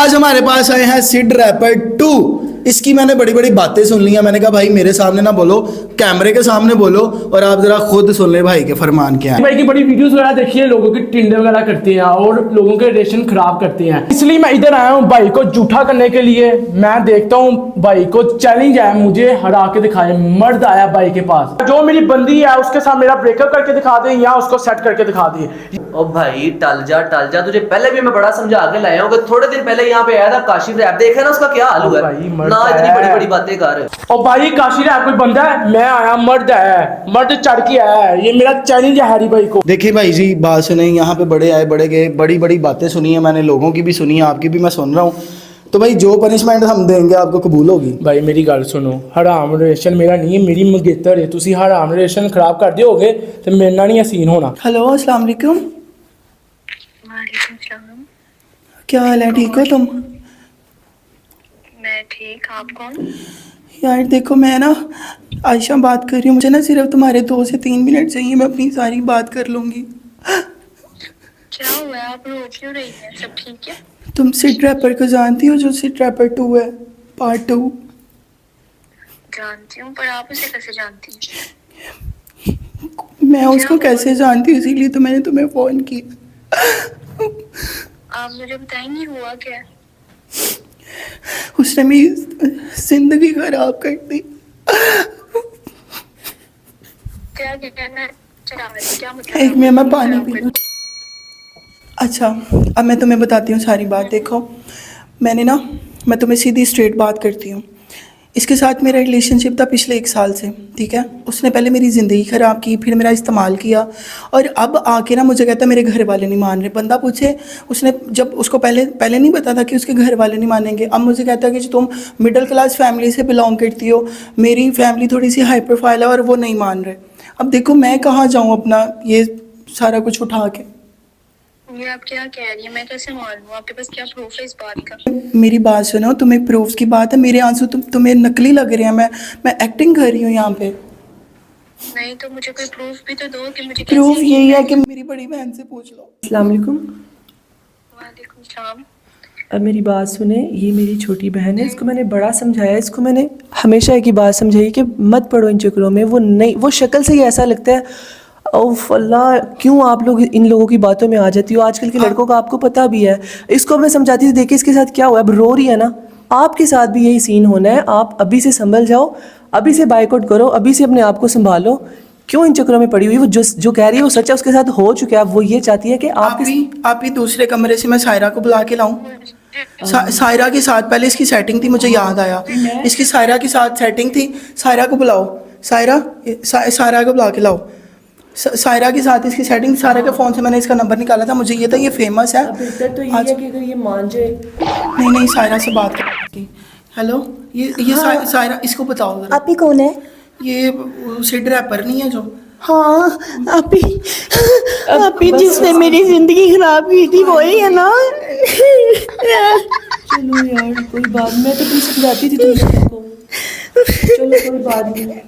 आज हमारे पास आए हैं सिड रैपर 2। इसकी मैंने बड़ी बड़ी बातें सुन ली हैं। मैंने कहा भाई मेरे सामने ना बोलो, कैमरे के सामने बोलो और आप जरा खुद सुन ले भाई के फरमान क्या है। भाई की बड़ी वीडियोस वगैरह देखिए, लोगों की टिंडे वगैरह करते हैं और लोगों के रिलेशन खराब करते हैं। इसलिए मैं इधर आया हूँ भाई को झूठा करने के लिए। मैं देखता हूँ भाई को चैलेंज है, मुझे हरा के दिखाए। मर्द आया भाई के पास, जो मेरी बंदी है उसके साथ मेरा ब्रेकअप करके दिखा दे या उसको सेट करके दिखा दे। ओ भाई टल जा तुझे पहले भी मैं बड़ा समझा के लाया हूँ कि थोड़े दिन पहले यहाँ पे आया था काशिफ रैप, देखा ना उसका क्या हाल हुआ ना। इतनी बड़ी बड़ी बातें कर। और भाई काशी रैप कोई बंदा है, मैं आया मर्द है, मर्द चढ़ के आया है। ये मेरा चैलेंज है हैरी भाई को। देखिए भाई जी बात सुने, यहाँ पे बड़े आए बड़े गए, बड़ी बड़ी बातें सुनी है मैंने, लोगों की भी सुनी है, आपकी भी मैं सुन रहा हूँ। तो भाई जो पनिशमेंट हम देंगे आपको कबूल होगी? भाई मेरी गल सुनो, हराम रिलेशन मेरा नहीं है, मेरी मंगेतर है। तुसी हराम रिलेशन खराब कर दियोगे तो मेरे नाल नहीं सीन होना। हेलो अस्सलाम वालेकुम। वालेकुम सलाम। क्या हाल है, ठीक हो तुम? मैं ठीक, आप कौन? यार देखो मैं ना आयशा बात कर रही हूँ, मुझे ना सिर्फ तुम्हारे 2 से 3 मिनट चाहिए, मैं अपनी सारी बात कर लूँगी। क्या हुआ है, आप रो क्यों रही हैं? सब ठीक है? तुम सिड रैपर को जानती हो, जो सिड रैपर 2 है, पार्ट 2? जानती हूँ, पर आप उसे कैसे जानती हैं? मैं उसको कैसे जानती हूँ, इसीलिए तो मैंने तुम्हें फ़ोन किया। आप मुझे बताएंगी हुआ क्या? उसने मेरी जिंदगी खराब कर दी। क्या कहना है? क्या मतलब? एक मिनट मैं पानी पी लूँ। अच्छा अब मैं तुम्हें बताती हूँ सारी बात। देखो मैं तुम्हें सीधी स्ट्रेट बात करती हूँ। इसके साथ मेरा रिलेशनशिप था पिछले 1 साल से, ठीक है। उसने पहले मेरी ज़िंदगी ख़राब की, फिर मेरा इस्तेमाल किया और अब आके ना मुझे कहता मेरे घर वाले नहीं मान रहे। बंदा पूछे, उसने जब उसको पहले नहीं पता था कि उसके घर वाले नहीं मानेंगे, अब मुझे कहता कि तुम मिडिल क्लास फैमिली से बिलोंग करती हो, मेरी फैमिली थोड़ी सी हाई प्रोफाइल है और वो नहीं मान रहे। अब देखो मैं कहाँ जाऊँ अपना ये सारा कुछ उठा के। ये आप क्या कह रही हैं? मैं कैसे मान लूँ? आपके पास क्या प्रूफ है इस बात का? मेरी बात सुनो, तुम्हें प्रूफ की बात है? मेरे आंसू तुम्हें नकली लग रहे हैं? मैं एक्टिंग कर रही हूँ यहाँ पे। नहीं तो मुझे कोई प्रूफ भी तो दो कि मुझे प्रूफ यही है कि मेरी बड़ी बहन से पूछ लो। अस्सलाम वालेकुम। वालेकुम सलाम। अब मेरी बात सुने, ये मेरी छोटी बहन है, इसको मैंने बड़ा समझाया, इसको मैंने हमेशा एक ही बात समझाई कि मत पढ़ो इन चक्करों में। वो नहीं, वो शक्ल से ही ऐसा लगता है। ओफ अल्लाह, क्यों आप लोग इन लोगों की बातों में आ जाती हो? आजकल के लड़कों का आपको पता भी है। इसको मैं समझाती थी, देखिए इसके साथ क्या हुआ, अब रो रही है ना। आपके साथ भी यही सीन होना है। आप अभी से संभल जाओ, अभी से बाइकआउट करो, अभी से अपने आप को संभालो। क्यों इन चक्करों में पड़ी हुई? वो जो कह रही है वो सच है, उसके साथ हो चुका है। वो ये चाहती है कि आप ही दूसरे कमरे से मैं सायरा को बुला के लाऊं? सायरा के साथ पहले इसकी सेटिंग थी, मुझे याद आया। इसकी सायरा के साथ सेटिंग थी। सायरा को बुलाओ, सायरा को बुला के लाओ। सायरा के साथ इसकी सेटिंग, सायरा के फ़ोन से मैंने इसका नंबर निकाला था, मुझे ये था ये फेमस है। तो ये है कि अगर ये मान जाए। नहीं सायरा से बात करती। हेलो, ये हाँ। सायरा, इसको बताओ जरा। आप ही कौन है? ये सिड रैपर नहीं है जो? हाँ आप ही जिसने मेरी जिंदगी खराब की थी वही है ना? चलो यार कोई बात, मैं तो तुमसे समझाती थी तुमको। चलो कोई बात नहीं।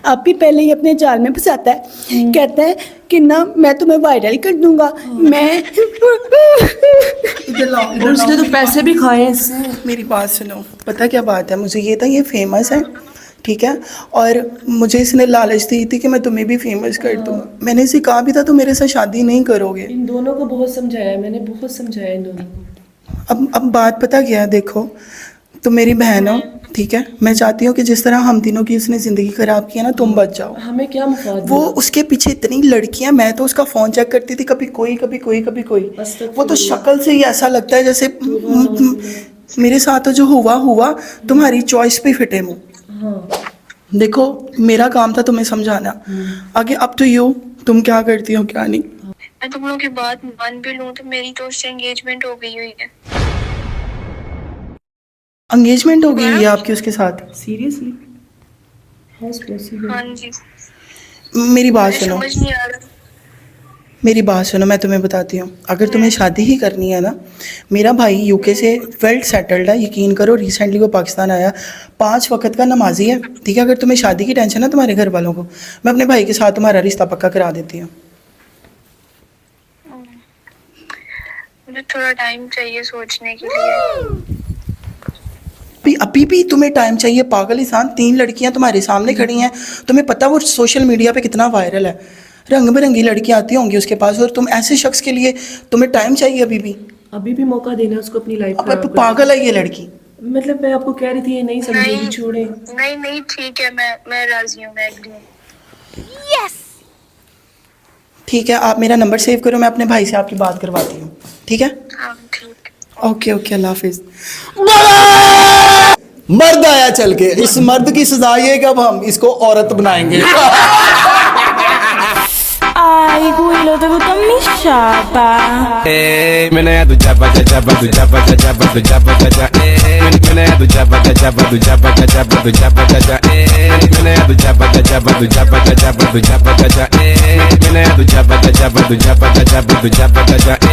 आप ही पहले ही अपने जाल में फंसाता है, कहता है कि ना मैं तुम्हें वायरल कर दूंगा। मैं उसने तो पैसे भी खाए इससे। मेरी बात सुनो, पता क्या बात है, मुझे ये था ये फेमस है, ठीक है, और मुझे इसने लालच दी थी कि मैं तुम्हें भी फेमस कर दूँ। मैंने इसे कहा भी था तुम मेरे साथ शादी नहीं करोगे। इन दोनों को बहुत समझाया मैंने, बहुत समझाया इन दोनों को। अब बात पता क्या है, देखो तुम मेरी बहन हो, ठीक है। मैं चाहती हूँ कि जिस तरह हम तीनों की उसने ज़िंदगी ख़राब की है ना, तुम बच जाओ। हमें क्या मुफाद? वो उसके पीछे इतनी लड़कियां, मैं तो उसका फ़ोन चेक करती थी, कभी कोई कभी कोई कभी कोई। वो तो शक्ल से ही ऐसा लगता है जैसे मेरे साथ तो जो हुआ तुम्हारी चॉइस पे फिटे मुँह। हाँ। देखो मेरा काम था तुम्हें समझाना, आगे अप टू यू, तुम क्या करती हो क्या नहीं। मैं तुम लोगों की बात मान भी लूँ तो मेरी तो उससे एंगेजमेंट हो गई हुई है। एंगेजमेंट हो गई है आपकी उसके साथ? सीरियसली? हाँ जी। मेरी बात सुनो, समझ नहीं आ रहा। मेरी बात सुनो, मैं तुम्हें बताती हूँ। अगर तुम्हें शादी ही करनी है ना, मेरा भाई यूके से वेल सेटल्ड है, यकीन करो। रिसेंटली वो पाकिस्तान आया, 5 वक्त का नमाजी है, ठीक है। अगर तुम्हें शादी की टेंशन है तुम्हारे घर वालों को, मैं अपने भाई के साथ तुम्हारा रिश्ता पक्का करा देती हूँ। मुझे थोड़ा टाइम चाहिए सोचने के लिए। अभी भी तुम्हें टाइम चाहिए? पागल इंसान, 3 लड़कियां तुम्हारे सामने खड़ी हैं, तुम्हें पता वो सोशल मीडिया पे कितना वायरल है, रंग बिरंगी लड़कियां आती होंगी उसके पास, और तुम ऐसे शख्स के लिए तुम्हें टाइम चाहिए अभी भी मौका देना है उसको अपनी लाइफ अब पागल है ये लड़की। मतलब मैं आपको कह रही थी ये नहीं समझेगी, छोड़े। नहीं ठीक है, मैं राजी हूँ, मैं एग्री हूँ। ठीक है, आप मेरा नंबर सेव करो, मैं अपने भाई से आपकी बात करवाती हूँ, ठीक है? हाँ ठीक। ओके ओके, अल्लाह हाफिज। मर्द आया चल के, इस मर्द की सजा ये कि अब हम इसको औरत बनाएंगे। Ai, quello te gusta mi chapa. Mene do jabba do jabba do jabba do jabba do jabba do jabba. Mene do jabba do jabba do jabba do jabba do jabba do jabba. Mene do jabba do jabba do jabba do jabba do jabba do jabba. Mene do jabba do jabba do jabba do jabba do jabba do jabba.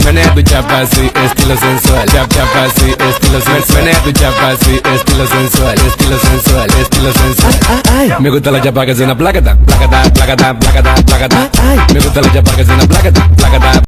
Mene do jabba sí estilo sensual. Jabba sí estilo sensual. Mene do jabba sí estilo sensual. Estilo sensual. Estilo sensual. Me gusta la jabba que suena placata, placata, placata, placata, placata. Me gusta la jabba que suena placata, placata,